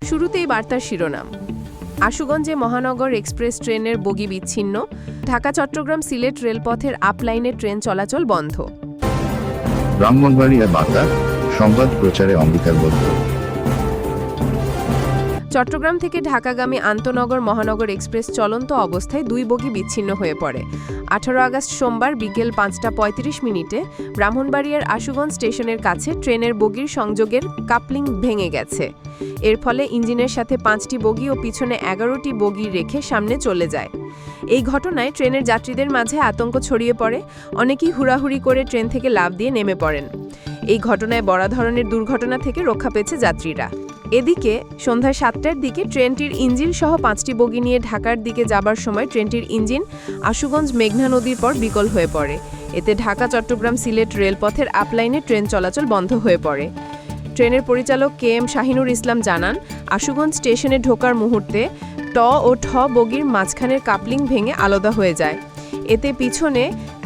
শুরুতেই বার্তার শিরোনাম। আশুগঞ্জে মহানগর এক্সপ্রেস ট্রেনের বগি বিচ্ছিন্ন, ঢাকা চট্টগ্রাম সিলেট রেলপথের আপ লাইনে ট্রেন চলাচল বন্ধ। ব্রাহ্মণবাড়িয়া বার্তা, সংবাদ প্রচারে অঙ্গীকারবদ্ধ। চট্টগ্রাম থেকে ঢাকাগামী আন্তনগর মহানগর এক্সপ্রেস চলন্ত অবস্থায় দুই বগি বিচ্ছিন্ন হয়ে পড়ে। 18 আগস্ট সোমবার বিকেল 5:35 ব্রাহ্মণবাড়িয়ার আশুগঞ্জ স্টেশনের কাছে ট্রেনের বগির সংযোগের কাপলিং ভেঙে গেছে। এর ফলে ইঞ্জিনের সাথে 5টি বগি ও পিছনে 11টি বগি রেখে সামনে চলে যায়। এই ঘটনায় ট্রেনের যাত্রীদের মাঝে আতঙ্ক ছড়িয়ে পড়ে, অনেকেই হুড়াহুড়ি করে ট্রেন থেকে লাফ দিয়ে নেমে পড়েন। এই ঘটনায় বড় ধরনের দুর্ঘটনা থেকে রক্ষা পেয়েছে যাত্রীরা। এদিকে সন্ধ্যা 7টার দিকে ট্রেনটির ইঞ্জিন সহ 5টি বগি নিয়ে ঢাকার দিকে যাবার সময় ট্রেনটির ইঞ্জিন আশুগঞ্জ মেঘনা নদীর পর বিকল হয়ে পড়ে। এতে ঢাকা চট্টগ্রাম সিলেট রেলপথের আপলাইনে ট্রেন চলাচল বন্ধ হয়ে পড়ে। ট্রেনের পরিচালক KM শাহিনুর ইসলাম জানান, আশুগঞ্জ স্টেশনে ঢোকার মুহূর্তে ট ও ঠ বগির মাঝখানের কাপলিং ভেঙে আলাদা হয়ে যায়। এতে পিছনে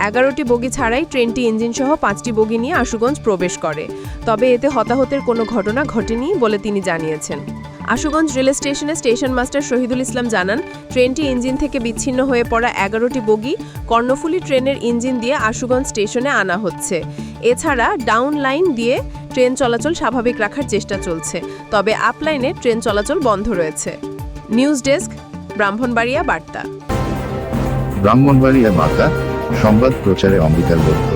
11টি বগি ছাড়াই ট্রেনটি ইঞ্জিনসহ 5টি বগি নিয়ে আশুগঞ্জ প্রবেশ করে। তবে এতে হতাহতের কোনো ঘটনা ঘটেনি বলে তিনি জানিয়েছেন। আশুগঞ্জ রেল স্টেশনে স্টেশন মাস্টার শহীদুল ইসলাম জানান, ট্রেনটি ইঞ্জিন থেকে বিচ্ছিন্ন হয়ে পড়া 11টি বগি কর্ণফুলী ট্রেনের ইঞ্জিন দিয়ে আশুগঞ্জ স্টেশনে আনা হচ্ছে। এছাড়া ডাউন লাইন দিয়ে ট্রেন চলাচল স্বাভাবিক রাখার চেষ্টা চলছে, তবে আপ লাইনে ট্রেন চলাচল বন্ধ রয়েছে। নিউজ ডেস্ক, ব্রাহ্মণবাড়িয়া বার্তা। ব্রাহ্মণবাড়িয়া বার্তা, সংবাদ প্রচারে অঙ্গীকারবদ্ধ।